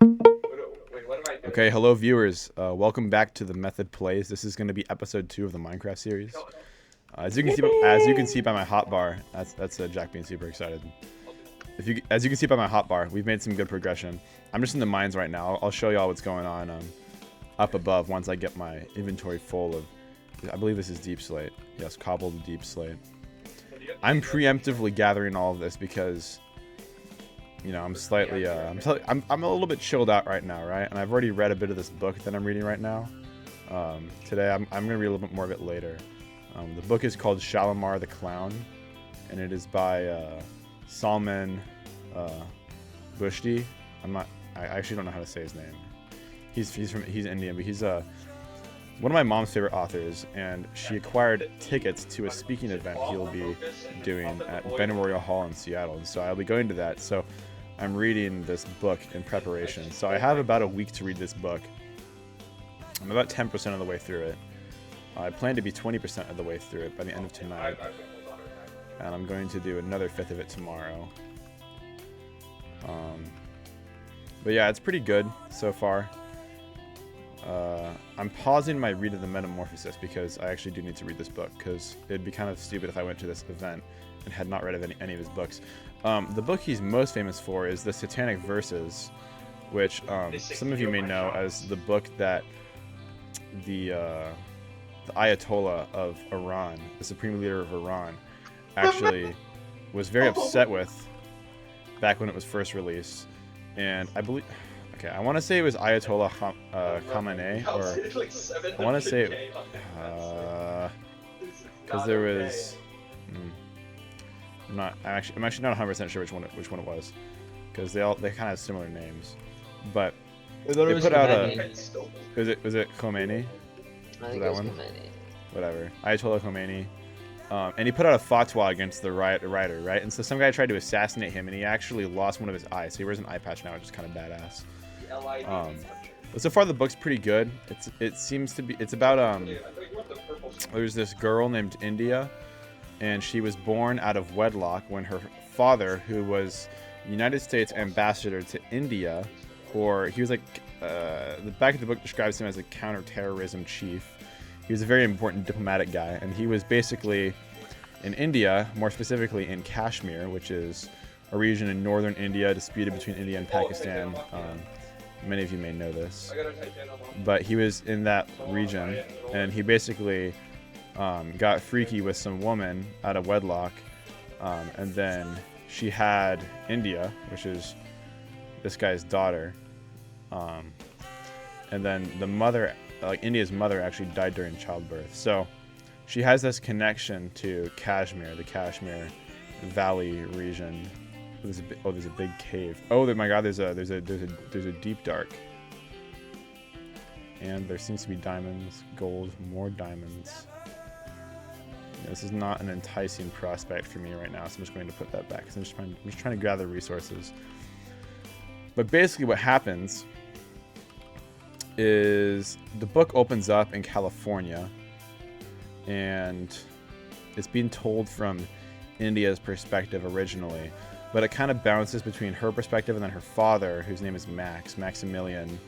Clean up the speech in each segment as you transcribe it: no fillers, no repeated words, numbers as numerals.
Okay, hello viewers. Welcome back to the Method Plays. This is going to be episode 2 of the Minecraft series. As you can see by my hotbar, that's Jack being super excited. As you can see by my hotbar, we've made some good progression. I'm just in the mines right now. I'll show y'all what's going on up above once I get my inventory full of. I believe this is deep slate. Yes, cobbled deep slate. I'm preemptively gathering all of this because, you know, I'm slightly, I'm a little bit chilled out right now, right? And I've already read a bit of this book that I'm reading right now. Today, I'm going to read a little bit more of it later. The book is called Shalimar the Clown, and it is by Salman Rushdie. I actually don't know how to say his name. He's Indian, but he's one of my mom's favorite authors, and she acquired tickets to a speaking event he'll be doing at Ben Memorial Hall in Seattle. And so I'll be going to that. So I'm reading this book in preparation. So I have about a week to read this book. I'm about 10% of the way through it. I plan to be 20% of the way through it by the end of tonight. And I'm going to do another fifth of it tomorrow. But yeah, it's pretty good so far. I'm pausing my read of the Metamorphosis because I actually do need to read this book, because it'd be kind of stupid if I went to this event and had not read any of his books. The book he's most famous for is the Satanic Verses, which some of you may know as the book that the Ayatollah of Iran, the supreme leader of Iran, actually was very upset with back when it was first released. And I believe, okay, I want to say it was Ayatollah Khamenei, or I want to say, because there was, I'm actually not 100% sure which one it was, because they kind of have similar names, but they put out was it Khomeini? I think it was Khomeini. Whatever, Ayatollah Khomeini. And he put out a fatwa against the writer, right? And so some guy tried to assassinate him, and he actually lost one of his eyes. So he wears an eye patch now, which is kind of badass. But so far the book's pretty good. It's about there's this girl named India, and she was born out of wedlock when her father, who was United States ambassador to India, or he was like the back of the book describes him as a counterterrorism chief. He was a very important diplomatic guy, and he was basically in India, more specifically in Kashmir, which is a region in northern India disputed between India and Pakistan. Many of you may know this, but he was in that region, and he basically got freaky with some woman out of wedlock, and then she had India, which is this guy's daughter, and then the mother, India's mother, actually died during childbirth. So she has this connection to Kashmir, the Kashmir Valley region. There's a big cave. Oh my God! There's a deep dark, and there seems to be diamonds, gold, more diamonds. This is not an enticing prospect for me right now, so I'm just going to put that back. I'm just trying to gather resources. But basically, what happens is the book opens up in California, and it's being told from India's perspective originally, but it kind of bounces between her perspective and then her father, whose name is Maximilian.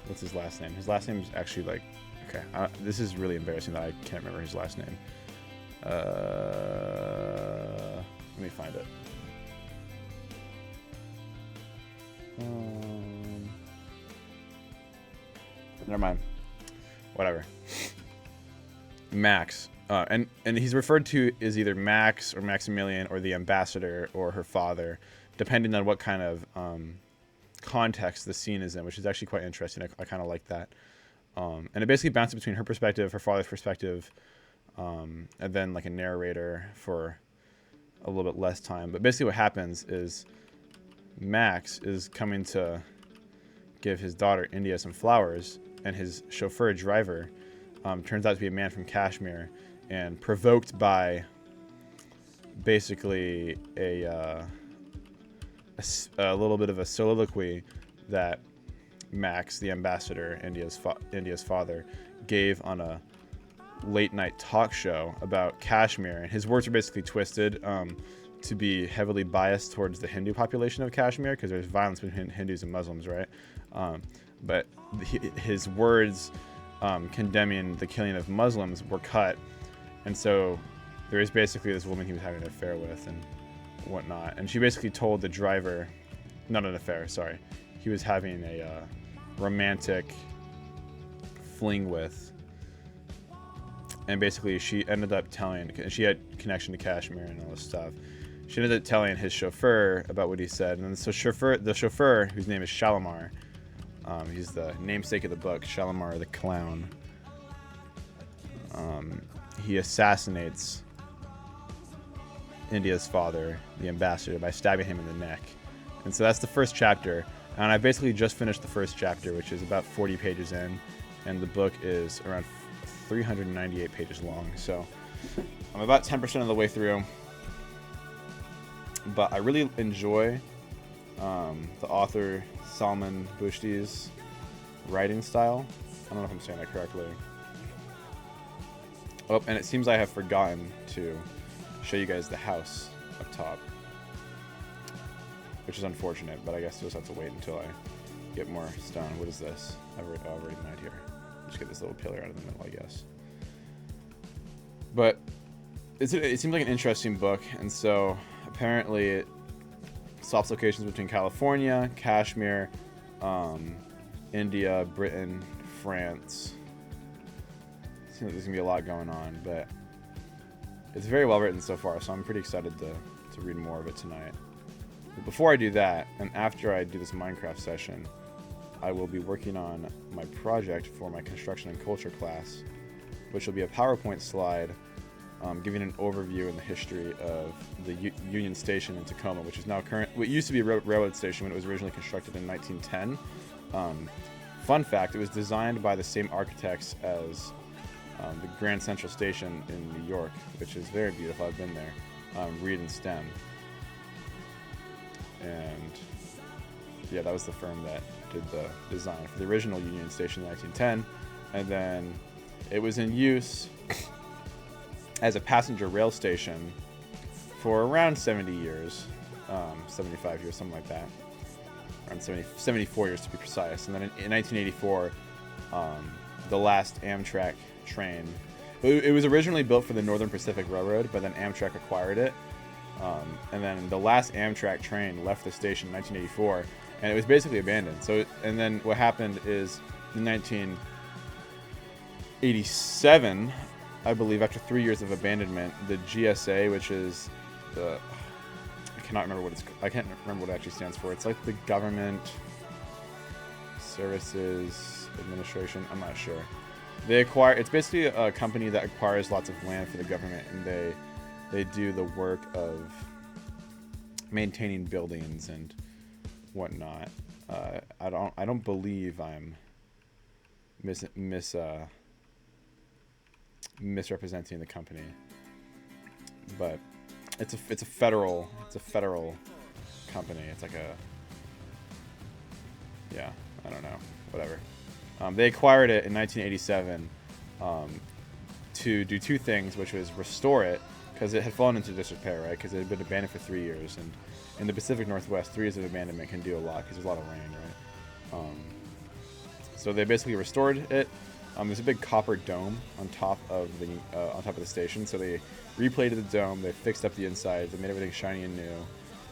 What's his last name? His last name is actually like, okay, this is really embarrassing that I can't remember his last name. Let me find it. Never mind. Whatever. Max. And he's referred to as either Max or Maximilian or the ambassador or her father, depending on what kind of context the scene is in, which is actually quite interesting. I kind of like that. And it basically bounces between her perspective, her father's perspective, and then like a narrator for a little bit less time. But basically what happens is Max is coming to give his daughter India some flowers, and his chauffeur driver turns out to be a man from Kashmir, and provoked by basically a little bit of a soliloquy that Max, the ambassador, India's father, gave on a late night talk show about Kashmir, and his words are basically twisted. to be heavily biased towards the Hindu population of Kashmir because there's violence between Hindus and Muslims, right? But his words condemning the killing of Muslims were cut, and so there is basically this woman he was having an affair with and whatnot, and she basically told the driver, not an affair, sorry, he was having a romantic fling with, and basically she ended up telling, she had connection to Kashmir and all this stuff, she ended up telling his chauffeur about what he said, and so the chauffeur, whose name is Shalimar, he's the namesake of the book, Shalimar the Clown, he assassinates India's father, the ambassador, by stabbing him in the neck. And so that's the first chapter, and I basically just finished the first chapter, which is about 40 pages in, and the book is around 398 pages long, so I'm about 10% of the way through. But I really enjoy the author Salman Rushdie's writing style. I don't know if I'm saying that correctly. Oh, and it seems I have forgotten to show you guys the house up top, which is unfortunate, but I guess you'll just have to wait until I get more stone. What is this? I've already made here. Just get this little pillar out of the middle, I guess. But it seems like an interesting book, and so apparently it swaps locations between California, Kashmir, India, Britain, France. It seems like there's gonna be a lot going on, but it's very well written so far, so I'm pretty excited to read more of it tonight. But before I do that, and after I do this Minecraft session, I will be working on my project for my construction and culture class, which will be a PowerPoint slide giving an overview in the history of the Union Station in Tacoma, which is now what used to be a railroad station when it was originally constructed in 1910. Fun fact, it was designed by the same architects as the Grand Central Station in New York, which is very beautiful. I've been there. Reed and Stem. And yeah, that was the firm that did the design for the original Union Station in 1910. And then it was in use as a passenger rail station for around 70 years, 75 years, something like that. Around 74 years to be precise. And then in 1984, the last Amtrak train, it was originally built for the Northern Pacific Railroad, but then Amtrak acquired it. And then the last Amtrak train left the station in 1984, and it was basically abandoned. So, and then what happened is in 1987, I believe, after 3 years of abandonment, the GSA, which is the, I can't remember what it actually stands for. It's like the Government Services Administration. I'm not sure. It's basically a company that acquires lots of land for the government, and they do the work of maintaining buildings and whatnot. I don't believe I'm misrepresenting the company, but it's a federal company. It's like I don't know, whatever. They acquired it in 1987 to do two things, which was restore it, because it had fallen into disrepair, right? Because it had been abandoned for 3 years, and in the Pacific Northwest, 3 years of abandonment can do a lot because there's a lot of rain, right? So they basically restored it. There's a big copper dome on top of the station, so they replated the dome, they fixed up the inside, they made everything shiny and new,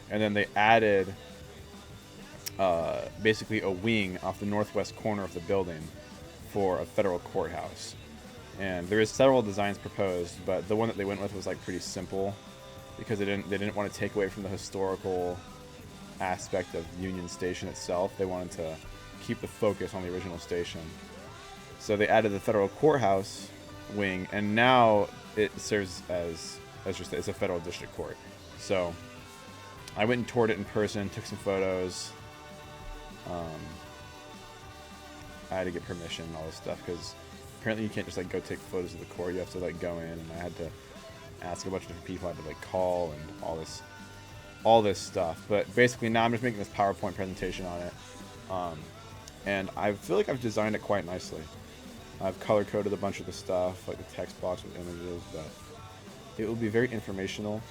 and then they added basically a wing off the northwest corner of the building for a federal courthouse. And there is several designs proposed, but the one that they went with was like pretty simple because they didn't want to take away from the historical aspect of Union Station itself. They wanted to keep the focus on the original station. So they added the federal courthouse wing, and now it serves as it's a federal district court. So I went and toured it in person, took some photos. I had to get permission and all this stuff because apparently you can't just like go take photos of the court. You have to like go in, and I had to ask a bunch of different people. I had to like call and all this stuff. But basically now I'm just making this PowerPoint presentation on it, and I feel like I've designed it quite nicely. I've color coded a bunch of the stuff, like the text box with images, but it will be very informational.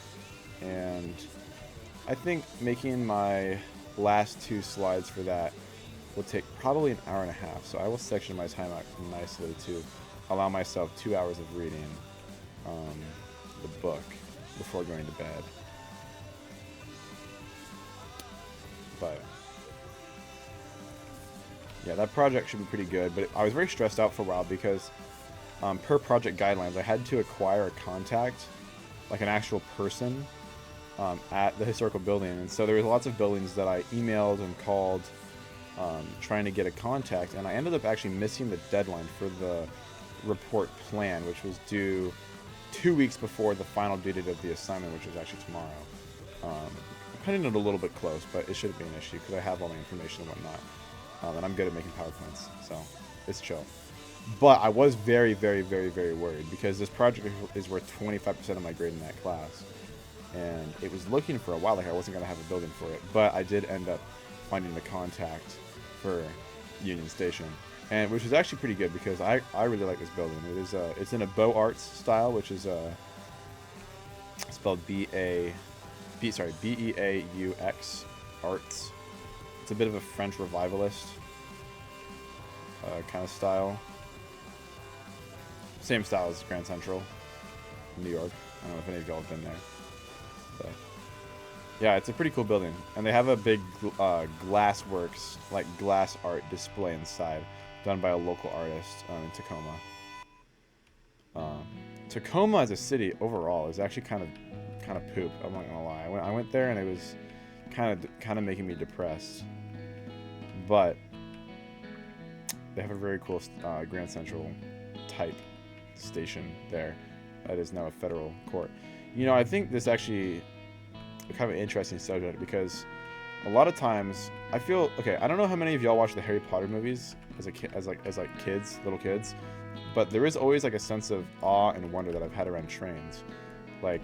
and I think making my last 2 slides for that will take probably an hour and a half. So I will section my time out nicely to allow myself 2 hours of reading the book before going to bed. But yeah, that project should be pretty good. But I was very stressed out for a while because per project guidelines, I had to acquire a contact, like an actual person, at the historical building. And so there was lots of buildings that I emailed and called trying to get a contact, and I ended up actually missing the deadline for the report plan, which was due 2 weeks before the final due date of the assignment, which is actually tomorrow. I'm cutting it a little bit close, but it shouldn't be an issue because I have all the information and whatnot, and I'm good at making PowerPoints, so it's chill. But I was very, very, very, very worried because this project is worth 25% of my grade in that class, and it was looking for a while like I wasn't going to have a building for it, but I did end up finding the contact for Union Station, and which is actually pretty good because I really like this building. It is it's in a Beaux Arts style, which is spelled B-E-A-U-X Arts. It's a bit of a French revivalist kind of style. Same style as Grand Central in New York. I don't know if any of y'all have been there, but yeah, it's a pretty cool building, and they have a big glassworks, like glass art display inside, done by a local artist in Tacoma. Tacoma as a city overall is actually kind of poop. I'm not gonna lie. I went there and it was kind of making me depressed. But they have a very cool Grand Central type station there that is now a federal court. You know, I think this actually kind of an interesting subject because a lot of times I feel I don't know how many of y'all watch the Harry Potter movies as kids, little kids, but there is always like a sense of awe and wonder that I've had around trains. Like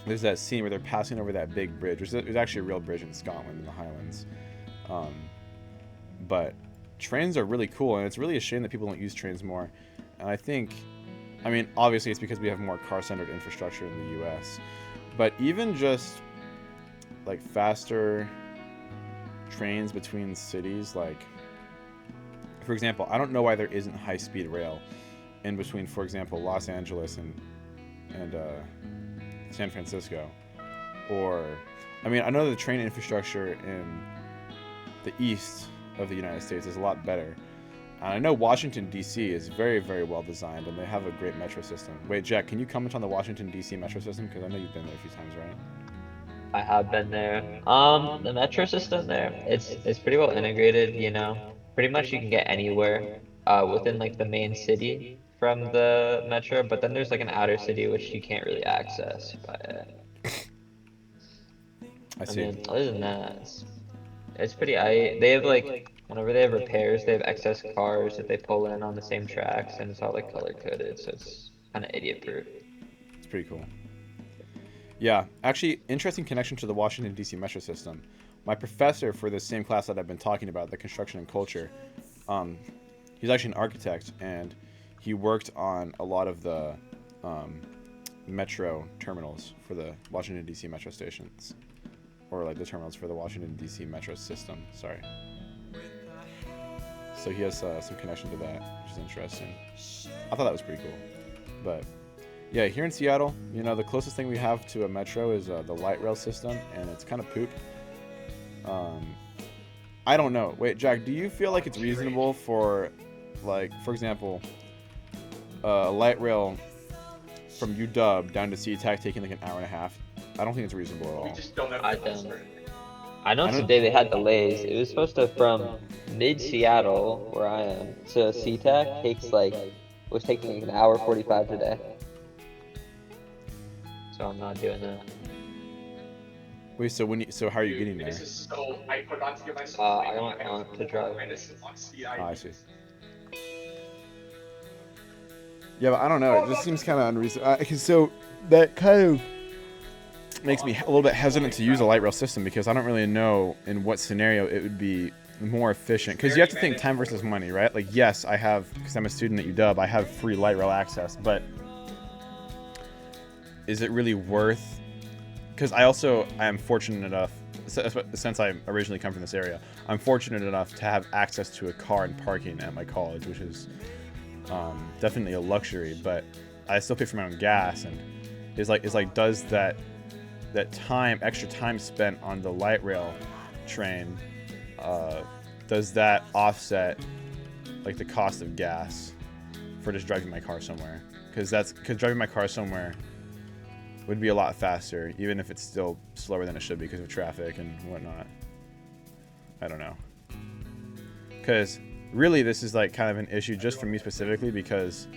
there's that scene where they're passing over that big bridge, which is actually a real bridge in Scotland in the Highlands. But trains are really cool, and it's really a shame that people don't use trains more. And I mean, obviously it's because we have more car-centered infrastructure in the U.S., but even just like faster trains between cities, like for example, I don't know why there isn't high-speed rail in between, for example, Los Angeles and San Francisco. Or, I mean, I know the train infrastructure in the east of the United States is a lot better. And I know Washington, D.C. is very, very well designed, and they have a great metro system. Wait, Jack, can you comment on the Washington, D.C. metro system? Because I know you've been there a few times, right? I have been there. The metro system there, it's pretty well integrated, you know. Pretty much you can get anywhere within like the main city from the metro, but then there's like an outer city which you can't really access by it. I see. mean, other than that, it's pretty. They have like whenever they have repairs, they have excess cars that they pull in on the same tracks, and it's all like color coded, so it's kind of idiot proof. It's pretty cool. Yeah, actually, interesting connection to the Washington, D.C. metro system. My professor for the same class that I've been talking about, the construction and culture, he's actually an architect, and he worked on a lot of the metro terminals for the Washington, D.C. metro stations. Or like the terminals for the Washington, D.C. metro system, sorry. So he has some connection to that, which is interesting. I thought that was pretty cool. But yeah, here in Seattle, you know, the closest thing we have to a metro is the light rail system, and it's kind of poop. I don't know. Wait, Jack, do you feel like it's reasonable for, like, for example, a light rail from UW down to SeaTac taking like an hour and a half? I don't think it's reasonable at all. I don't. I know today they had delays. It was supposed to from mid Seattle, where I am, to SeaTac was taking like an hour 45 today. So I'm not doing that. Wait, so how are you getting there? I want to drive. Oh, I see. Yeah, but I don't know. It just seems kind of unreasonable. So that kind of makes me a little bit hesitant to use a light rail system because I don't really know in what scenario it would be more efficient. Because you have to think time versus money, right? Like, yes, because I'm a student at UW, I have free light rail access, but is it really worth because I am fortunate enough, since I originally come from this area, I'm fortunate enough to have access to a car and parking at my college, which is definitely a luxury. But I still pay for my own gas, and it's like does that extra time spent on the light rail train, does that offset like the cost of gas for just driving my car somewhere? Because driving my car somewhere would be a lot faster, even if it's still slower than it should be because of traffic and whatnot. I don't know. Because really, this is like kind of an issue just for me specifically, because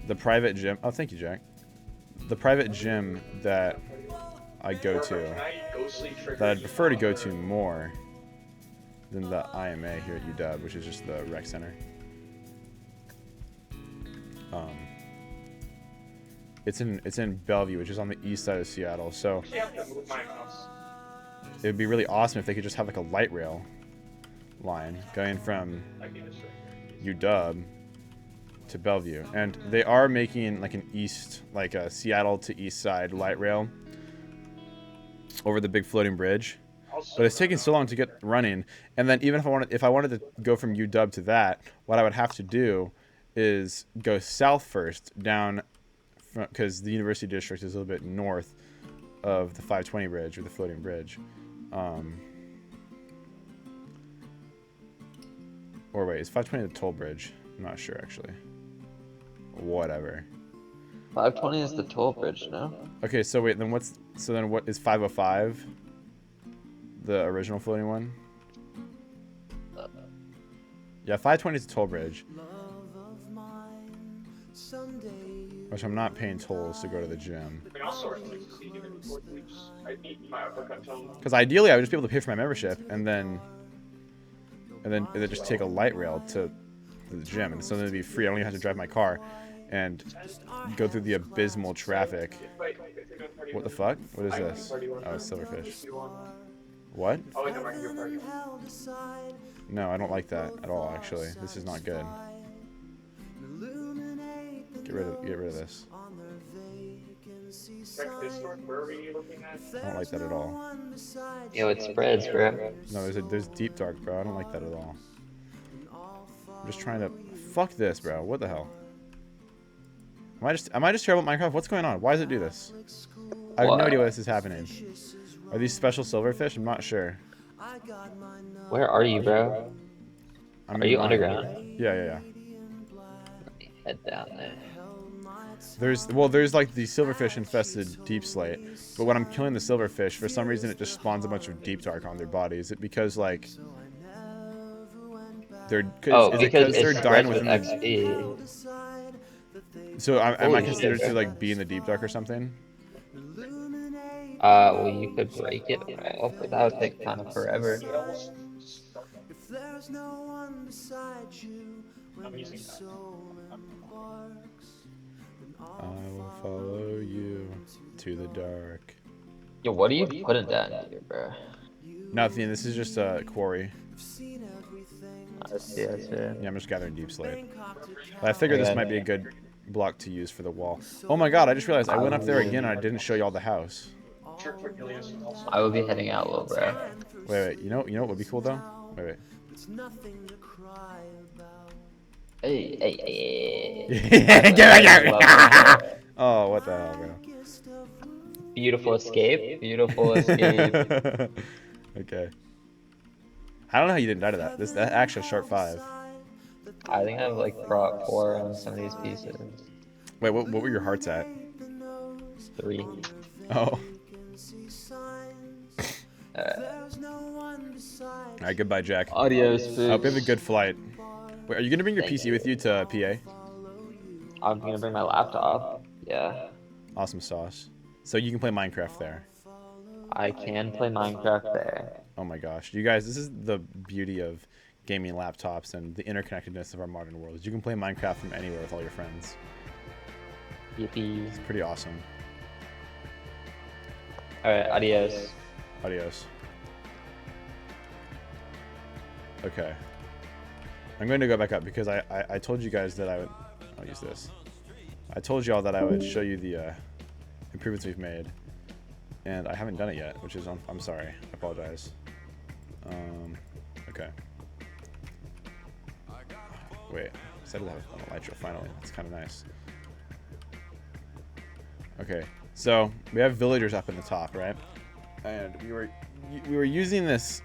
the private gym. Oh, thank you, Jack. The private gym that I go to, that I'd prefer to go to more than the IMA here at UW, which is just the rec center. It's in Bellevue, which is on the east side of Seattle. So it would be really awesome if they could just have like a light rail line going from UW to Bellevue. And they are making like a Seattle to east side light rail over the big floating bridge. But it's taking so long to get running. And then even if I wanted to go from UW to that, what I would have to do is go south first down, because the University District is a little bit north of the 520 bridge, or the floating bridge. Or wait, is 520 the toll bridge? I'm not sure, actually. Whatever. 520 is the toll bridge, no? Okay, so wait, then what is 505? The original floating one? Yeah, 520 is the toll bridge. Which I'm not paying tolls to go to the gym. Because ideally, I would just be able to pay for my membership and then just take a light rail to the gym, and so then it'd be free. I don't even have to drive my car and go through the abysmal traffic. What the fuck? What is this? Oh, it's silverfish. What? No, I don't like that at all, actually. This is not good. Get rid of this. I don't like that at all. Yo, it spreads, bro. No, there's deep dark, bro. I don't like that at all. I'm just trying to... Fuck this, bro. What the hell? Am I just terrible at Minecraft? What's going on? Why does it do this? I have no idea why this is happening. Are these special silverfish? I'm not sure. Where are you, bro? Are you underground? Yeah. Head down there. There's like the silverfish infested deep slate, but when I'm killing the silverfish, for some reason it just spawns a bunch of deep dark on their bodies. Is it because like because they're dying within XP. So am I considered to like be in the deep dark or something? Well, you could break it off, but that would take kind of forever. I will follow you to the dark. Yo, what are you putting down here, bro? Nothing. This is just a quarry. I see. Yeah, I'm just gathering deep slate. But I figured this might be a good block to use for the wall. Oh my god, I just realized I went up there again and I didn't show y'all the house. I will be heading out, little bro. Wait. You know what would be cool though? Wait. Hey. Oh, what the hell, bro? Beautiful escape. Okay. I don't know how you didn't die to that. That actually sharp 5. I think I've like brought 4 on some of these pieces. Wait, what were your hearts at? 3. Oh. Alright, goodbye, Jack. Adios, I hope you have a good flight. Wait, are you gonna bring your PC with you to PA? I'm gonna bring my laptop. Yeah. Awesome sauce. So you can play Minecraft there. I can play Minecraft there. Oh my gosh. You guys, this is the beauty of gaming laptops and the interconnectedness of our modern world. You can play Minecraft from anywhere with all your friends. Yippee. It's pretty awesome. Alright, adios. Adios. Okay. I'm going to go back up because I told you guys that I would... I'll use this. I told y'all that I would show you the improvements we've made. and I haven't done it yet, which is I'm sorry. I apologize. Okay. Wait, set it up on elytra finally. That's kind of nice. Okay, so we have villagers up in the top, right? And we were using this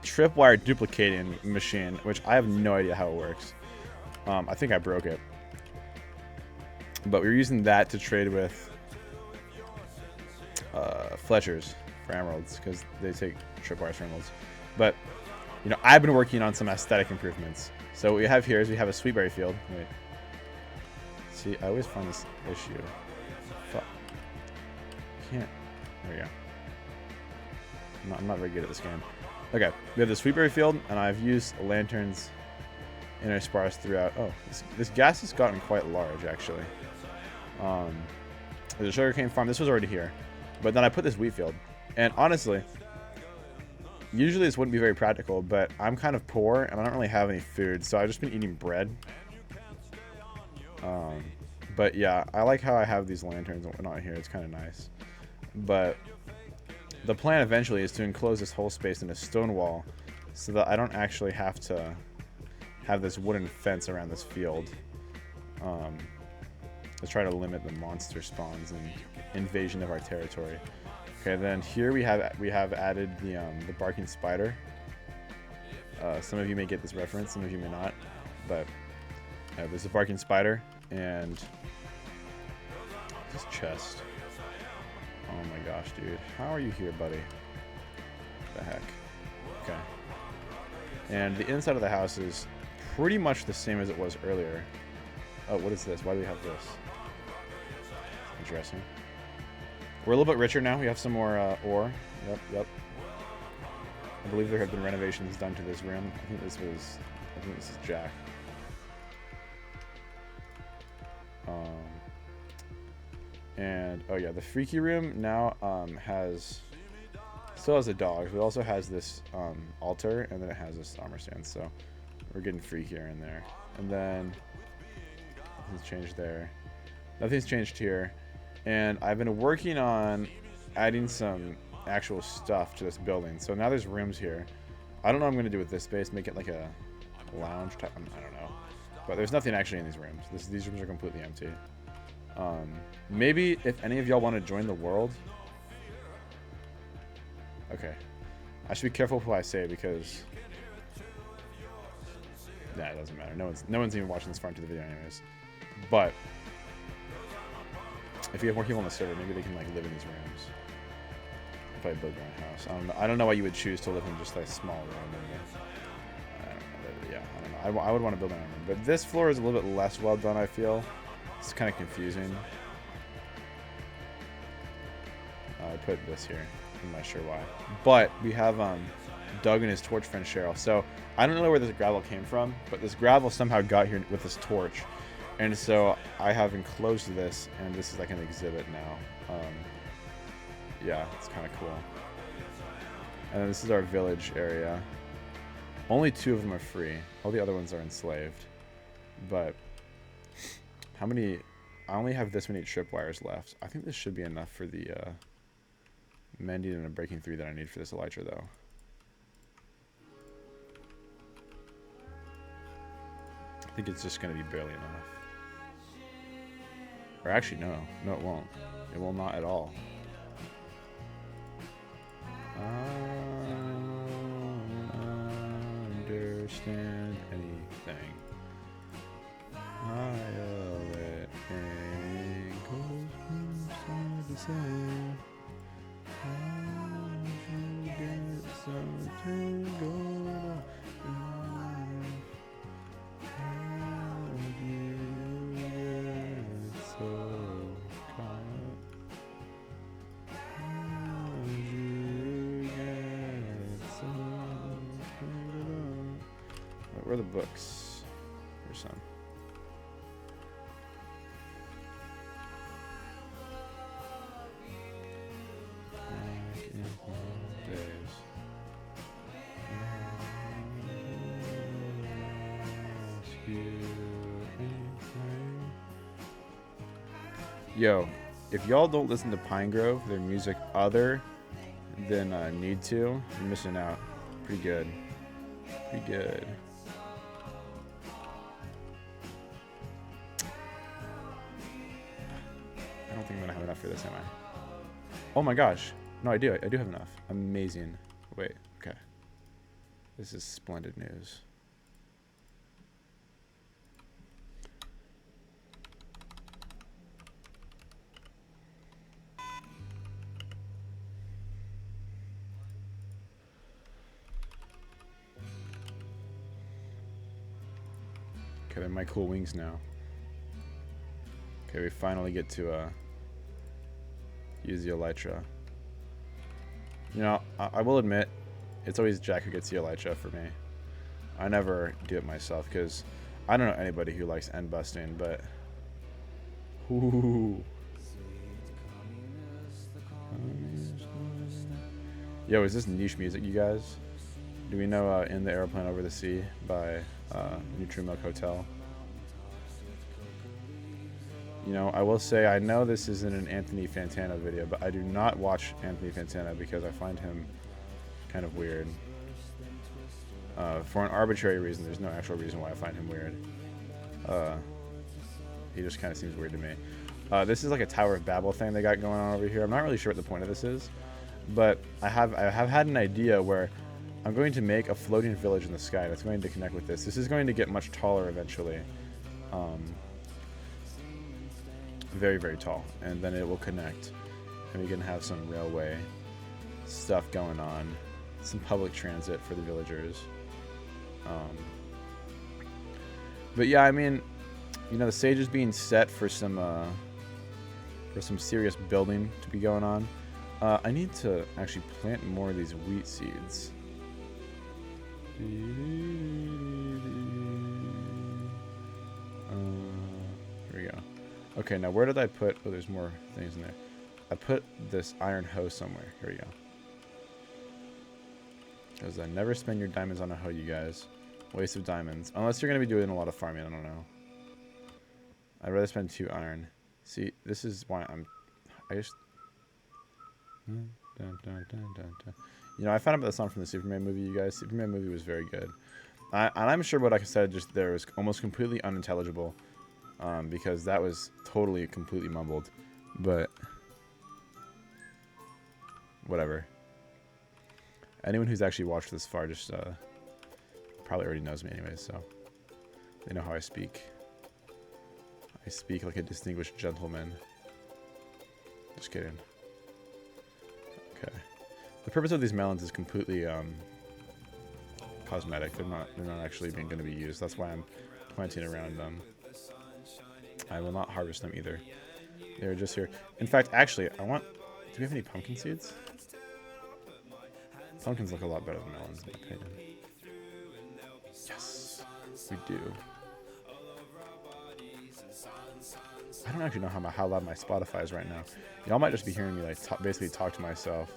tripwire duplicating machine, which I have no idea how it works. I think I broke it, but we were using that to trade with Fletchers for emeralds because they take tripwires for emeralds. But you know, I've been working on some aesthetic improvements. So what we have here is we have a sweetberry field. Wait. See, I always find this issue. Fuck. Can't. There we go. I'm not very good at this game. Okay, we have the sweetberry field, and I've used lanterns interspersed throughout. Oh, this gas has gotten quite large, actually. There's a sugarcane farm. This was already here. But then I put this wheat field. And honestly, usually this wouldn't be very practical, but I'm kind of poor, and I don't really have any food, so I've just been eating bread. But yeah, I like how I have these lanterns and whatnot here. It's kind of nice. But the plan eventually is to enclose this whole space in a stone wall so that I don't actually have to have this wooden fence around this field. To try to limit the monster spawns and invasion of our territory. Okay, then here we have added the barking spider. Some of you may get this reference, some of you may not, but there's a barking spider and this chest. Oh my gosh, dude, how are you here, buddy? What the heck? Okay. And the inside of the house is pretty much the same as it was earlier. Oh, what is this? Why do we have this? Interesting. We're a little bit richer now. We have some more ore. Yep. I believe there have been renovations done to this room. I think this is Jack. And oh yeah, the freaky room now still has a dog. It also has this altar, and then it has this armor stand. So we're getting freakier in there. And then nothing's changed there. Nothing's changed here. And I've been working on adding some actual stuff to this building. So now there's rooms here. I don't know what I'm going to do with this space. Make it like a lounge type. I don't know. But there's nothing actually in these rooms. These rooms are completely empty. Maybe if any of y'all want to join the world. Okay. I should be careful what I say because... Nah, it doesn't matter. No one's even watching this far into the video anyways. But... if you have more people on the server, maybe they can like live in these rooms. If I build my own house, I don't know why you would choose to live in just like a small room. I don't know. Yeah, I don't know. I would want to build my own room, but this floor is a little bit less well done. I feel it's kind of confusing. I put this here. I'm not sure why, but we have Doug and his torch friend Cheryl. So I don't know where this gravel came from, but this gravel somehow got here with this torch. And so I have enclosed this, and this is like an exhibit now. Yeah, it's kind of cool. And then this is our village area. Only 2 of them are free. All the other ones are enslaved. But how many... I only have this many tripwires left. I think this should be enough for the mending and a breaking 3 that I need for this elytra, though. I think it's just going to be barely enough. Or actually, no, it won't. It will not at all. I don't understand anything. I'll let goes to say. How you get something going on? Where are the books? Here's some. Yo, if y'all don't listen to Pine Grove, their music other than Need To, you're missing out. Pretty good. Pretty good. I don't think I'm gonna have enough for this, am I? Oh my gosh. No, I do. I do have enough. Amazing. Wait, okay. This is splendid news. Okay, they're my cool wings now. Okay, we finally get to use the elytra. You know, I will admit, it's always Jack who gets the elytra for me. I never do it myself because I don't know anybody who likes end busting, but ooh. Yo, is this niche music, you guys? Do we know In the Aeroplane Over the Sea by Neutral Milk Hotel? You know, I will say I know this isn't an Anthony Fantana video, but I do not watch Anthony Fantana because I find him kind of weird. For an arbitrary reason, there's no actual reason why I find him weird. He just kind of seems weird to me. This is like a Tower of Babel thing they got going on over here. I'm not really sure what the point of this is, but I have had an idea where I'm going to make a floating village in the sky that's going to connect with this. This is going to get much taller eventually. Very, very tall. And then it will connect. And we can have some railway stuff going on. Some public transit for the villagers. But yeah, I mean, you know, the stage is being set for some serious building to be going on. I need to actually plant more of these wheat seeds. Here we go. Okay, now where did I put... Oh, there's more things in there. I put this iron hoe somewhere. Here we go. Because I never spend your diamonds on a hoe, you guys. Waste of diamonds. Unless you're going to be doing a lot of farming, I don't know. I'd rather spend 2 iron. See, this is why I just... Dun, dun, dun, dun, dun. You know, I found out the song from the Superman movie, you guys. Superman movie was very good. And I'm sure what I said just there was almost completely unintelligible. Because that was totally, completely mumbled. But... whatever. Anyone who's actually watched this far just probably already knows me anyways, so... they know how I speak. I speak like a distinguished gentleman. Just kidding. Okay. The purpose of these melons is completely cosmetic. They're not actually going to be used. That's why I'm planting around them. I will not harvest them either. They're just here. In fact, actually, do we have any pumpkin seeds? Pumpkins look a lot better than melons, in my opinion. Yes, we do. I don't actually know how loud my Spotify is right now. Y'all might just be hearing me like basically talk to myself.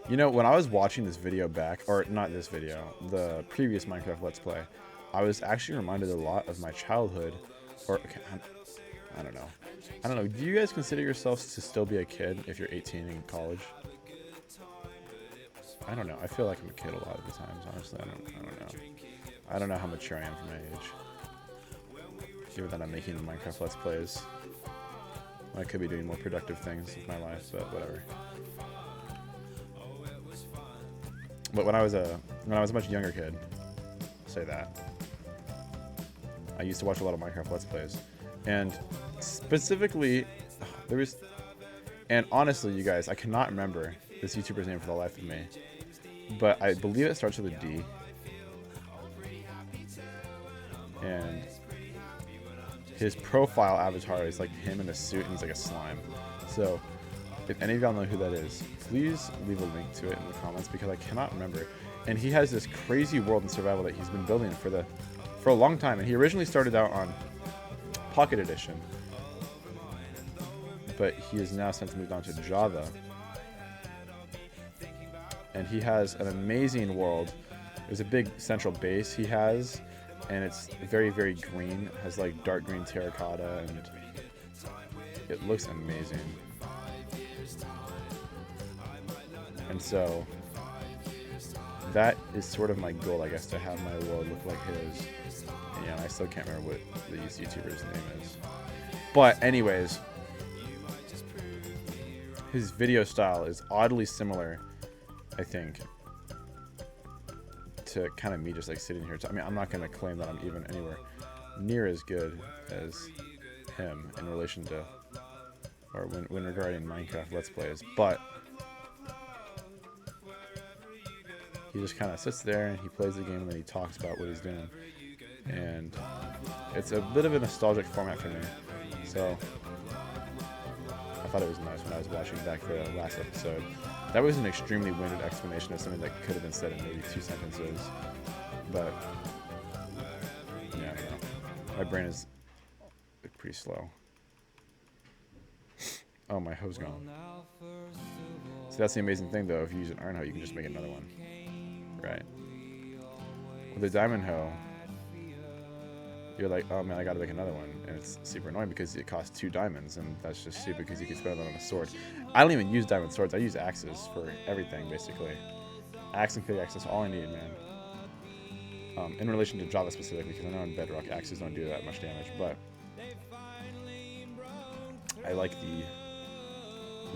You know, when I was watching this video back, or not this video, the previous Minecraft Let's Play, I was actually reminded a lot of my childhood, or okay, I don't know. I don't know. Do you guys consider yourselves to still be a kid if you're 18 in college? I don't know. I feel like I'm a kid a lot of the times, honestly. I don't know. I don't know how mature I am for my age. Given that I'm making Minecraft Let's Plays. I could be doing more productive things with my life, but whatever. But when I was a much younger kid, I'll say that, I used to watch a lot of Minecraft Let's Plays. And specifically, and honestly, you guys, I cannot remember this YouTuber's name for the life of me. But I believe it starts with a D. And his profile avatar is like him in a suit and he's like a slime. So if any of y'all know who that is, please leave a link to it in the comments because I cannot remember. And he has this crazy world in survival that he's been building for a long time. And he originally started out on Pocket Edition, but he has now since moved on to Java. And he has an amazing world. There's a big central base he has. and it's very, very green. It has like dark green terracotta, and it looks amazing. And so that is sort of my goal, I guess, to have my world look like his. And, you know, I still can't remember what the YouTuber's name is. But anyways, his video style is oddly similar, I think, to kind of me just like sitting here. I mean, I'm not going to claim that I'm even anywhere near as good as him in relation to, or when regarding Minecraft Let's Plays, but he just kind of sits there and he plays the game and then he talks about what he's doing. And it's a bit of a nostalgic format for me. So I thought it was nice when I was watching back the last episode. That was an extremely winded explanation of something that could have been said in maybe 2 sentences. But yeah, I don't know. My brain is pretty slow. Oh, my hoe's gone. So that's the amazing thing, though. If you use an iron hoe, you can just make another one. Right. With a diamond hoe, you're like, oh man, I gotta make another one. And it's super annoying because it costs 2 diamonds, and that's just stupid because you can spend it on a sword. I don't even use diamond swords. I use axes for everything, basically. Axe and pickaxe, that's all I need, man. In relation to Java specifically, because I know in Bedrock axes don't do that much damage, but I like the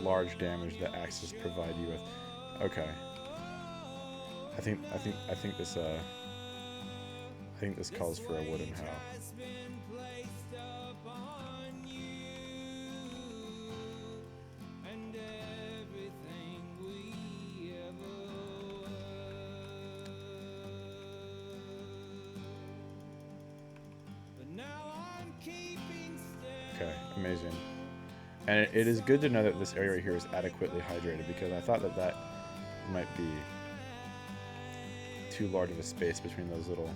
large damage that axes provide you with. Okay. I think this calls for a wooden hoe. Okay, amazing. And it is good to know that this area right here is adequately hydrated, because I thought that that might be too large of a space between those little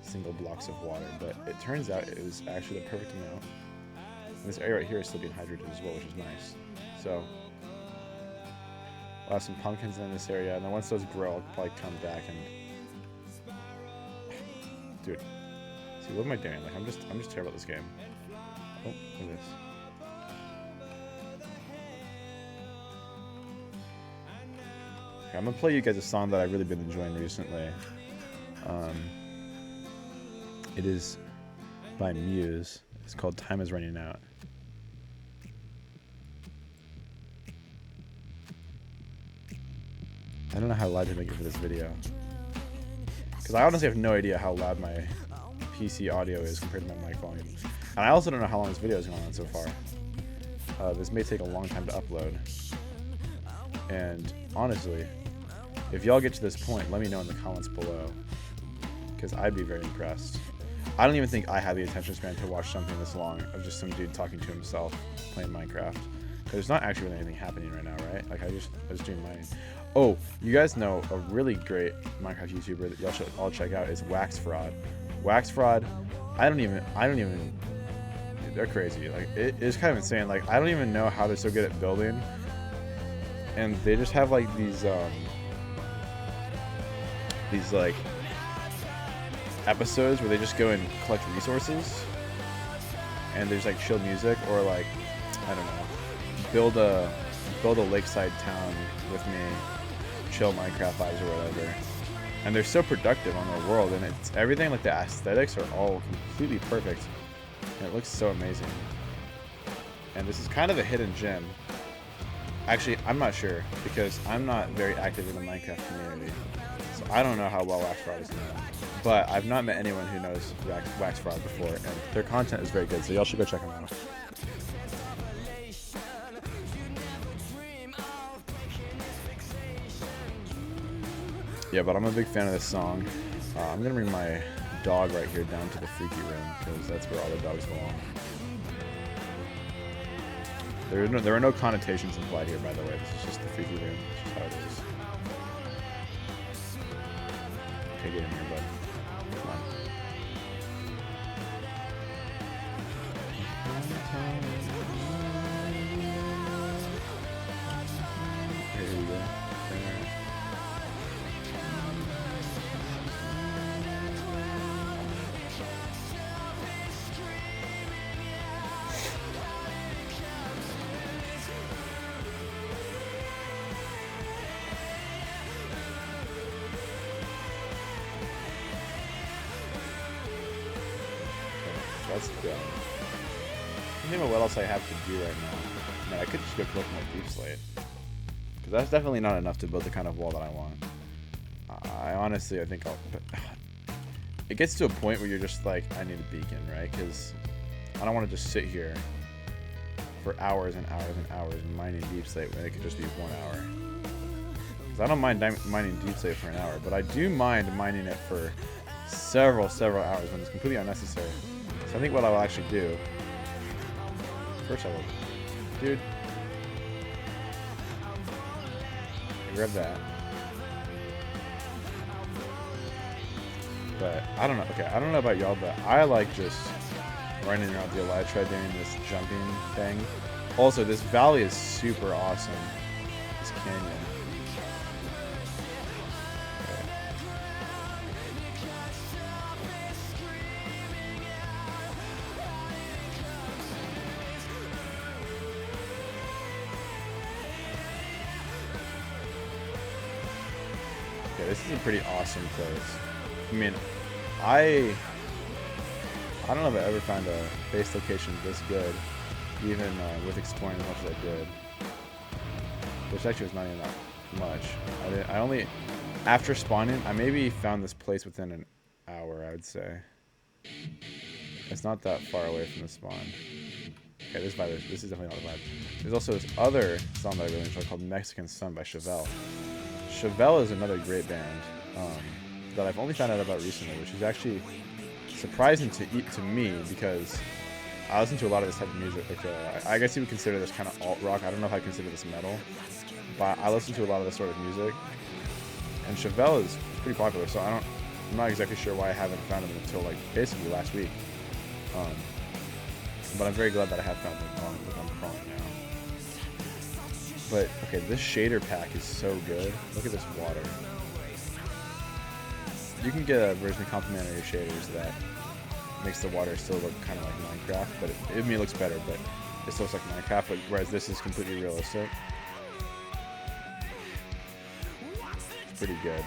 single blocks of water, but it turns out it was actually the perfect amount. And this area right here is still being hydrated as well, which is nice. So we'll have some pumpkins in this area, and then once those grow, I'll probably come back and dude, see, what am I doing? Like, I'm just terrible at this game. Oh, look at this. Okay, I'm gonna play you guys a song that I've really been enjoying recently. It is by Muse. It's called Time Is Running Out. I don't know how loud to make it for this video, because I honestly have no idea how loud my PC audio is compared to my mic volume. And I also don't know how long this video is going on so far. This may take a long time to upload. And honestly, if y'all get to this point, let me know in the comments below, because I'd be very impressed. I don't even think I have the attention span to watch something this long of just some dude talking to himself playing Minecraft. Because there's not actually really anything happening right now, right? Like, I was doing mining. Oh, you guys know a really great Minecraft YouTuber that y'all should all check out is Wax Fraud. Wax Fraud, I don't even, they're crazy. Like, it's kind of insane. Like, I don't even know how they're so good at building. And they just have like these like episodes where they just go and collect resources, and there's like chill music, or like, I don't know, build a lakeside town with me, chill Minecraft vibes or whatever. And they're so productive on their world, and it's everything, like the aesthetics are all completely perfect, and it looks so amazing. And this is kind of a hidden gem. Actually, I'm not sure, because I'm not very active in the Minecraft community, so I don't know how well Wax Fraud is known. But I've not met anyone who knows Wax Fraud before, and their content is very good, so y'all should go check them out. Yeah, but I'm a big fan of this song. I'm gonna bring my dog right here down to the freaky room, because that's where all the dogs belong. There are no connotations implied here, by the way. This is just the freaky room. This is how it is. Okay, get in here, bud. Come on. Here you go. There. that's done. I don't know what else I have to do right now. Man, I could just go collect my deep slate. Because that's definitely not enough to build the kind of wall that I want. I think I'll... It gets to a point where you're just like, I need a beacon, right? Because I don't want to just sit here for hours and hours and hours mining deep slate when it could just be 1 hour. Because I don't mind mining deep slate for an hour, but I do mind mining it for several hours when it's completely unnecessary. So I think what I will actually do... First I will... Dude. Grab that. But I don't know. Okay, I don't know about y'all, but I like just running around the elytra doing this jumping thing. Also, this valley is super awesome. This canyon. Okay, this is a pretty awesome place. I mean, I don't know if I ever found a base location this good, even with exploring as much as I did. Which actually was not even that much. I only, after spawning, I maybe found this place within an hour, I would say. It's not that far away from the spawn. Okay, this is definitely not the vibe. There's also this other song that I really enjoy called Mexican Sun by Chevelle. Chevelle is another great band that I've only found out about recently, which is actually surprising to me because I listen to a lot of this type of music. Like, I guess you would consider this kind of alt rock. I don't know if I consider this metal, but I listen to a lot of this sort of music. And Chevelle is pretty popular, so I'm not exactly sure why I haven't found them until like basically last week. But I'm very glad that I have found them on crawling now. But okay, this shader pack is so good. Look at this water. You can get a version of complementary shaders that makes the water still look kind of like Minecraft, but it looks better, but it still looks like Minecraft, but whereas this is completely realistic. It's pretty good.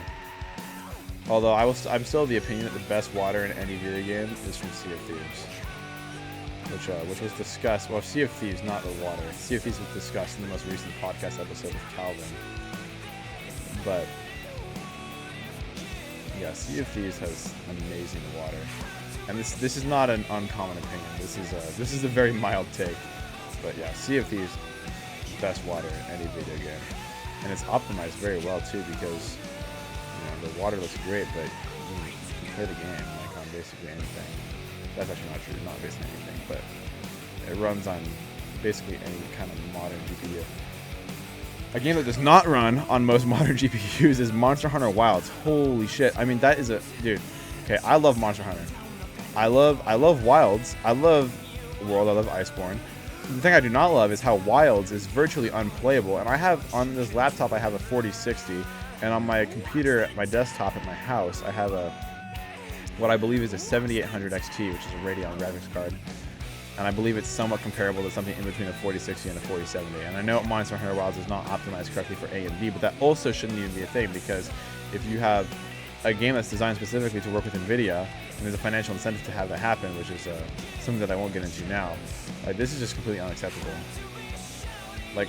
Although I'm still of the opinion that the best water in any video game is from Sea of Thieves, which was discussed. Well, Sea of Thieves, not the water. Sea of Thieves was discussed in the most recent podcast episode with Calvin, but. Yeah, Sea of Thieves has amazing water, and this is not an uncommon opinion. This is a very mild take, but yeah, Sea of Thieves, best water in any video game, and it's optimized very well too because the water looks great, but you can play the game like on basically anything. That's actually not true, not basically anything, but it runs on basically any kind of modern GPU. A game that does not run on most modern GPUs is Monster Hunter Wilds. Holy shit. I mean, that is dude. Okay, I love Monster Hunter. I love Wilds. I love World. I love Iceborne. The thing I do not love is how Wilds is virtually unplayable. And I have, on this laptop, I have a 4060. And on my computer, my desktop at my house, I have what I believe is a 7800 XT, which is a Radeon graphics card. And I believe it's somewhat comparable to something in between a 4060 and a 4070. And I know Monster Hunter Wilds is not optimized correctly for A and B, but that also shouldn't even be a thing, because if you have a game that's designed specifically to work with NVIDIA, and there's a financial incentive to have that happen, which is something that I won't get into now, this is just completely unacceptable. Like,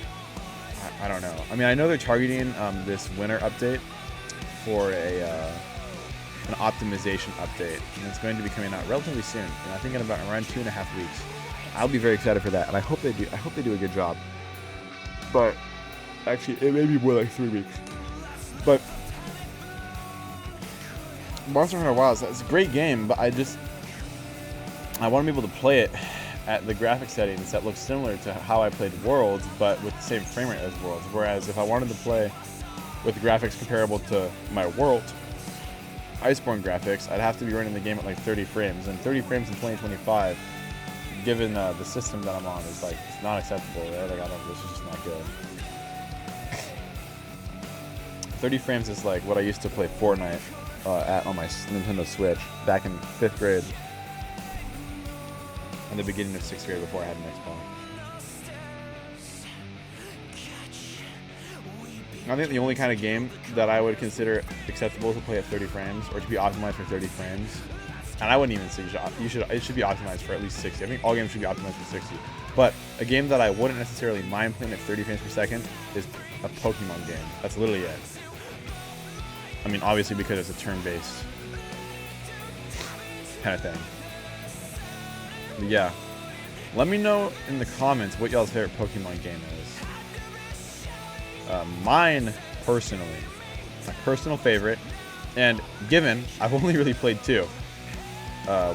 I don't know. I mean, I know they're targeting this winter update for an optimization update, and it's going to be coming out relatively soon, and I think in about around 2.5 weeks. I'll be very excited for that, and I hope they do a good job. But actually, it may be more like 3 weeks. But Monster Hunter Wilds, it's a great game, but I want to be able to play it at the graphic settings that look similar to how I played Worlds, but with the same frame rate as Worlds. Whereas if I wanted to play with graphics comparable to my World Iceborne graphics, I'd have to be running the game at like 30 frames, and 30 frames in 2025, given the system that I'm on, is like, it's not acceptable, right? Like, this is just not good. 30 frames is like what I used to play Fortnite on my Nintendo Switch back in 5th grade, and the beginning of 6th grade before I had an Xbox. I think the only kind of game that I would consider acceptable to play at 30 frames, or to be optimized for 30 frames, and I wouldn't even say it should be optimized for at least 60. I think all games should be optimized for 60. But a game that I wouldn't necessarily mind playing at 30 frames per second is a Pokemon game. That's literally it. I mean, obviously because it's a turn-based kind of thing. But yeah, let me know in the comments what y'all's favorite Pokemon game is. Mine, personally, my personal favorite, and given I've only really played 2,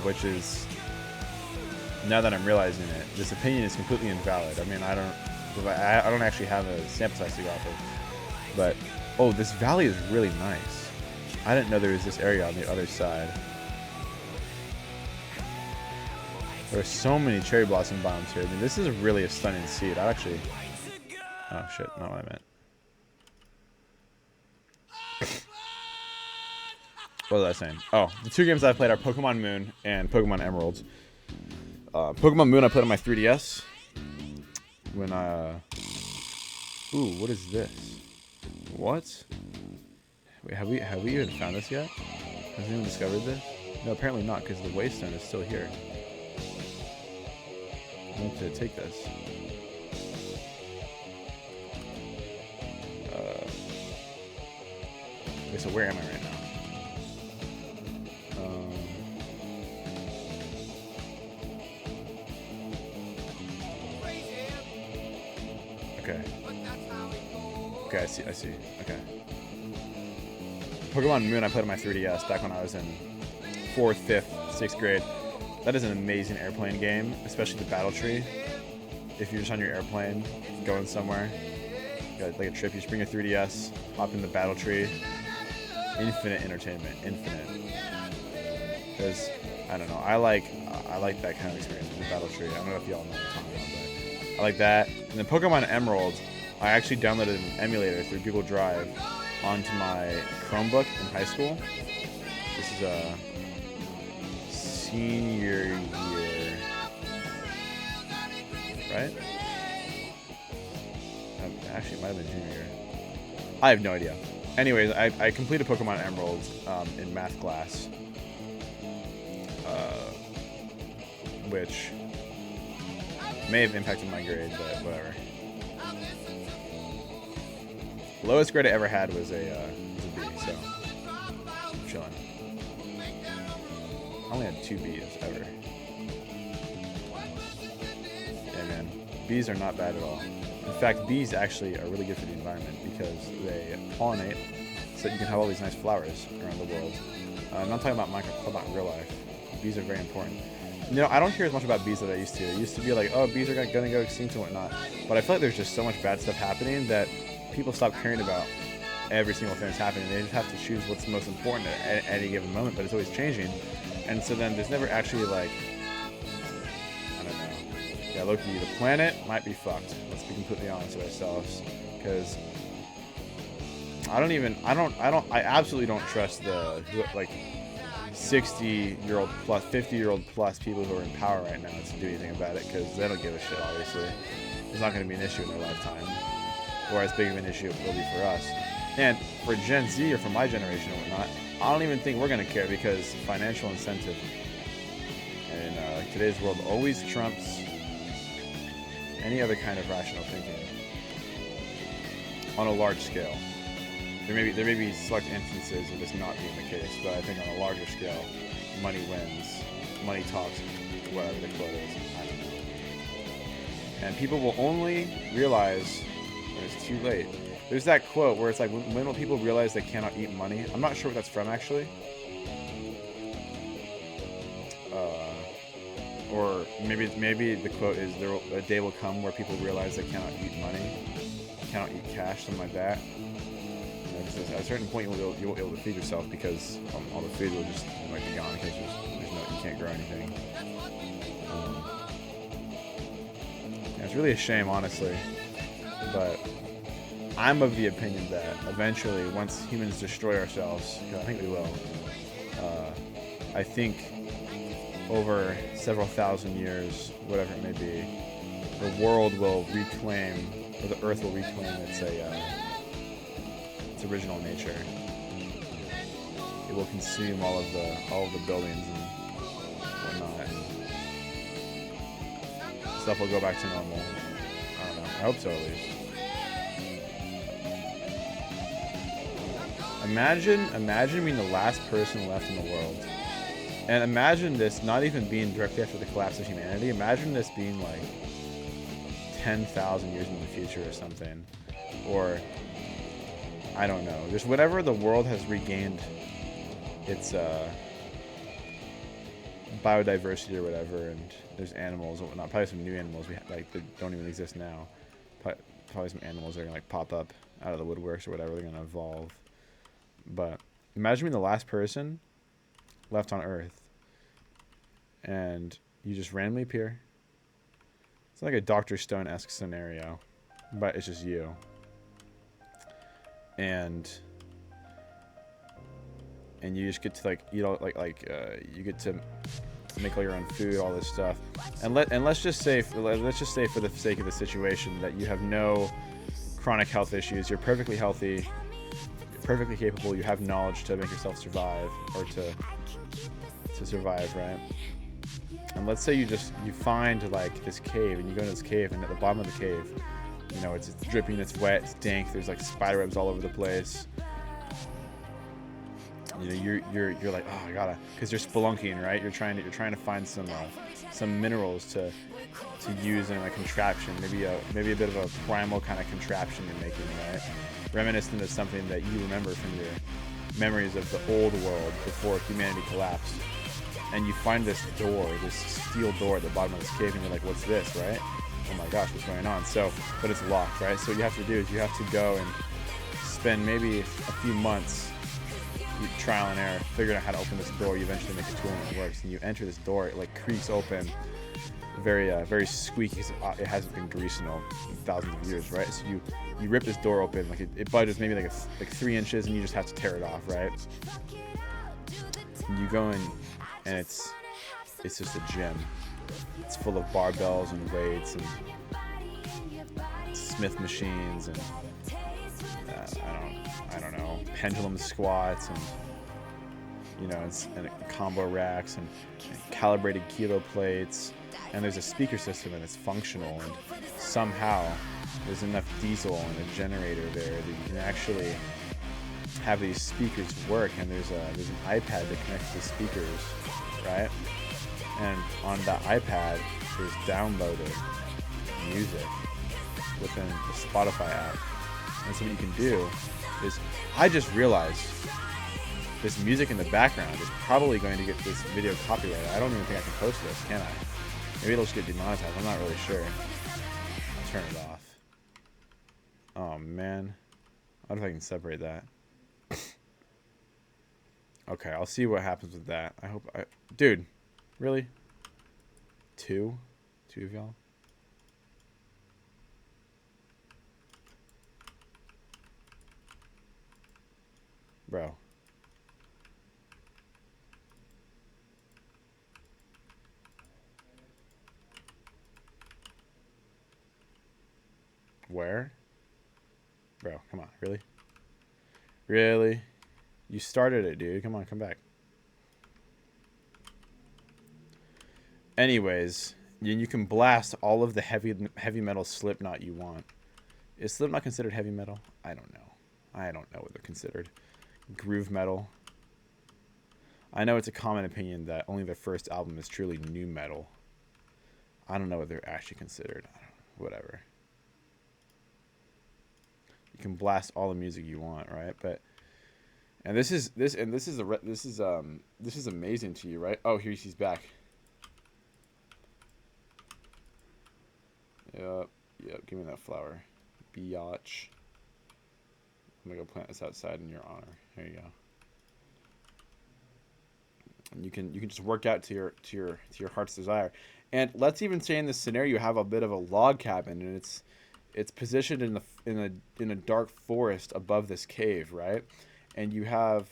which is, now that I'm realizing it, this opinion is completely invalid. I mean, I don't actually have a sample size to go off of. But, oh, this valley is really nice. I didn't know there was this area on the other side. There are so many cherry blossom biomes here. I mean, this is really a stunning seed. I actually... Oh, shit. Not what I meant. What was I saying? Oh, the 2 games I've played are Pokemon Moon and Pokemon Emerald. Pokemon Moon I played on my 3DS. When I... Ooh, what is this? What? Wait, have we even found this yet? Has anyone discovered this? No, apparently not, because the Waystone is still here. I want to take this. Okay, so where am I right now? Okay. Okay, I see. Okay. Pokemon Moon I played on my 3DS back when I was in 4th, 5th, 6th grade. That is an amazing airplane game, especially the battle tree. If you're just on your airplane, going somewhere, you got like a trip, you just bring your 3DS, hop in the battle tree. Infinite entertainment, infinite. Because, I don't know, I like that kind of experience with the battle tree. I don't know if y'all know what I'm talking about, but I like that. And then Pokemon Emerald, I actually downloaded an emulator through Google Drive onto my Chromebook in high school. This is a senior year, right? Actually, it might have been junior year. I have no idea. Anyways, I completed Pokemon Emerald in math class, which may have impacted my grade, but whatever. Lowest grade I ever had was a B, so I'm chilling. I only had 2 B's ever. Yeah, man, B's are not bad at all. In fact, bees actually are really good for the environment because they pollinate so that you can have all these nice flowers around the world. I'm not talking about Minecraft, I'm talking about real life. Bees are very important. You know, I don't hear as much about bees as I used to. It used to be like, oh, bees are going to go extinct and whatnot. But I feel like there's just so much bad stuff happening that people stop caring about every single thing that's happening. They just have to choose what's most important at any given moment, but it's always changing. And so then there's never actually like, I don't know. Yeah, Loki, the planet might be fucked. Let's be completely honest with ourselves, because I absolutely don't trust the like 60-year-old plus 50-year-old plus people who are in power right now to do anything about it, because they don't give a shit. Obviously, it's not going to be an issue in their lifetime, or as big of an issue it will be for us. And for Gen Z or for my generation or whatnot, I don't even think we're going to care, because financial incentive in today's world always trumps any other kind of rational thinking on a large scale. There may be select instances of this not being the case, but I think on a larger scale, money wins, money talks, whatever the quote is, I don't know. And people will only realize when it's too late. There's that quote where it's like, when will people realize they cannot eat money? I'm not sure what that's from, actually. Or maybe the quote is, a day will come where people realize they cannot eat money, cannot eat cash, something like that. At a certain point, you won't be able to feed yourself, because all the food will just be gone, because you can't grow anything. Yeah, it's really a shame, honestly, but I'm of the opinion that eventually, once humans destroy ourselves, because I think we will, I think over several thousand years, whatever it may be, the world will reclaim, or the Earth will reclaim its original nature. It will consume all of the buildings and stuff will go back to normal. I don't know. I hope so, at least. Imagine being the last person left in the world. And imagine this not even being directly after the collapse of humanity. Imagine this being like 10,000 years in the future or something. Or, I don't know. Just whenever the world has regained its biodiversity or whatever, and there's animals and whatnot. Probably some new animals that don't even exist now. Probably some animals that are going to like pop up out of the woodworks or whatever. They're going to evolve. But imagine being the last person left on Earth, and you just randomly appear. It's like a Dr. Stone-esque scenario, but it's just you. And you just get to like eat all you get to make all your own food, all this stuff. And let's just say for the sake of the situation that you have no chronic health issues. You're perfectly healthy. You're perfectly capable. You have knowledge to make yourself survive, or to survive, right? And let's say you find like this cave, and you go into this cave, and at the bottom of the cave, you know, it's dripping, it's wet, it's dank. There's like spider webs all over the place. You know, you're like, oh, I gotta, because you're spelunking, right? You're trying to find some minerals to use in a contraption, maybe a bit of a primal kind of contraption you're making, right? Reminiscent of something that you remember from your memories of the old world before humanity collapsed. And you find this door, this steel door at the bottom of this cave, and you're like, what's this, right? Oh my gosh, what's going on? So, but it's locked, right? So what you have to do is you have to go and spend maybe a few months trial and error, figuring out how to open this door. You eventually make a tool and it works, and you enter this door. It like creaks open, very squeaky, because it hasn't been greased in thousands of years, right? So you rip this door open, like it budges maybe like 3 inches, and you just have to tear it off, right? And you go in, and it's just a gym. It's full of barbells and weights and Smith machines and I don't know, pendulum squats, and you know, and combo racks and calibrated kilo plates, and there's a speaker system, and it's functional, and somehow there's enough diesel and a generator there that you can actually have these speakers work, and there's an iPad that connects to the speakers, right? And on that iPad there's downloaded music within the Spotify app. And so what you can do is, I just realized this music in the background is probably going to get this video copyrighted. I don't even think I can post this, can I? Maybe it'll just get demonetized. I'm not really sure. I'll turn it off. Oh man. I wonder if I can separate that. Okay, I'll see what happens with that. Dude, really? Two of y'all? Bro. Where? Bro, come on. Really? Really? You started it, dude. Come on, come back. Anyways, you can blast all of the heavy metal Slipknot you want. Is Slipknot considered heavy metal? I don't know. I don't know what they're considered. Groove metal. I know it's a common opinion that only their first album is truly new metal. I don't know what they're actually considered. Whatever. You can blast all the music you want, right? And this is amazing to you, right? Oh, he's back. Yep. Give me that flower, biatch. I'm gonna go plant this outside in your honor. There you go. And you can just work out to your heart's desire. And let's even say in this scenario you have a bit of a log cabin, and it's positioned in a dark forest above this cave, right? And you're kind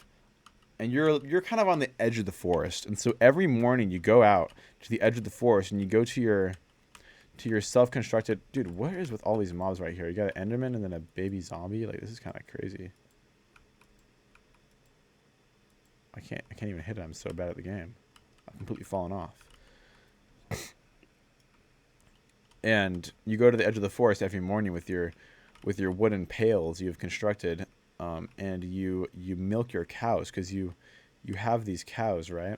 of on the edge of the forest. And so every morning you go out to the edge of the forest and you go to your self-constructed, dude, what is with all these mobs right here? You got an Enderman and then a baby zombie. Like, this is kind of crazy. I can't even hit it. I'm so bad at the game. I've completely fallen off. and you go to the edge of the forest every morning with your wooden pails you've constructed, and you milk your cows because you have these cows, right?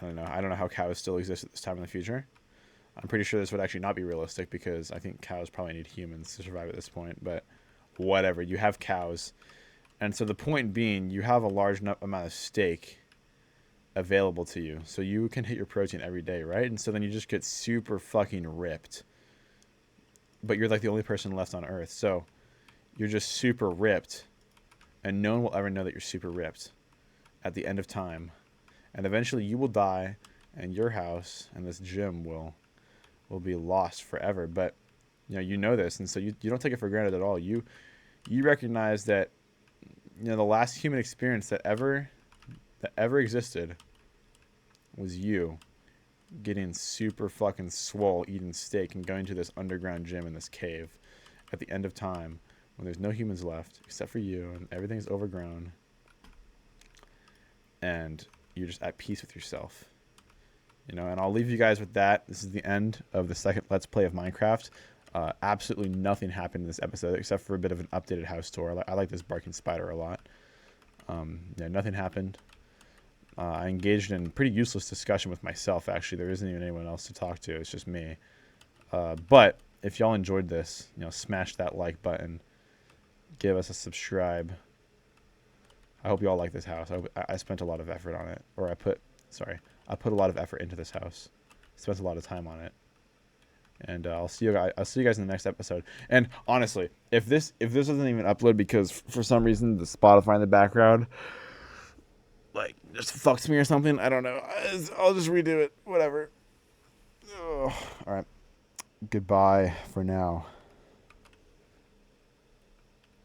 I don't know how cows still exist at this time in the future. I'm pretty sure this would actually not be realistic because I think cows probably need humans to survive at this point. But whatever, you have cows, and so the point being, you have a large amount of steak available to you, so you can hit your protein every day, right? And so then you just get super fucking ripped. But you're like the only person left on Earth, so you're just super ripped, and no one will ever know that you're super ripped at the end of time, and eventually you will die, and your house and this gym will be lost forever. But you know this, and so you don't take it for granted at all. You recognize that the last human experience that ever existed was you getting super fucking swole, eating steak, and going to this underground gym in this cave at the end of time when there's no humans left except for you and everything's overgrown and you're just at peace with yourself. And I'll leave you guys with that. This is the end of the second Let's Play of Minecraft. Absolutely nothing happened in this episode except for a bit of an updated house tour. I like this barking spider a lot. Nothing happened. I engaged in pretty useless discussion with myself, actually. There isn't even anyone else to talk to. It's just me. But if y'all enjoyed this, smash that like button. Give us a subscribe. I hope you all like this house. I spent a lot of effort on it. Or I put a lot of effort into this house. Spent a lot of time on it. And I'll see you guys in the next episode. And honestly, if this doesn't even upload because for some reason the Spotify in the background just fucks me or something, I don't know. I'll just redo it. Whatever. Ugh. All right. Goodbye for now.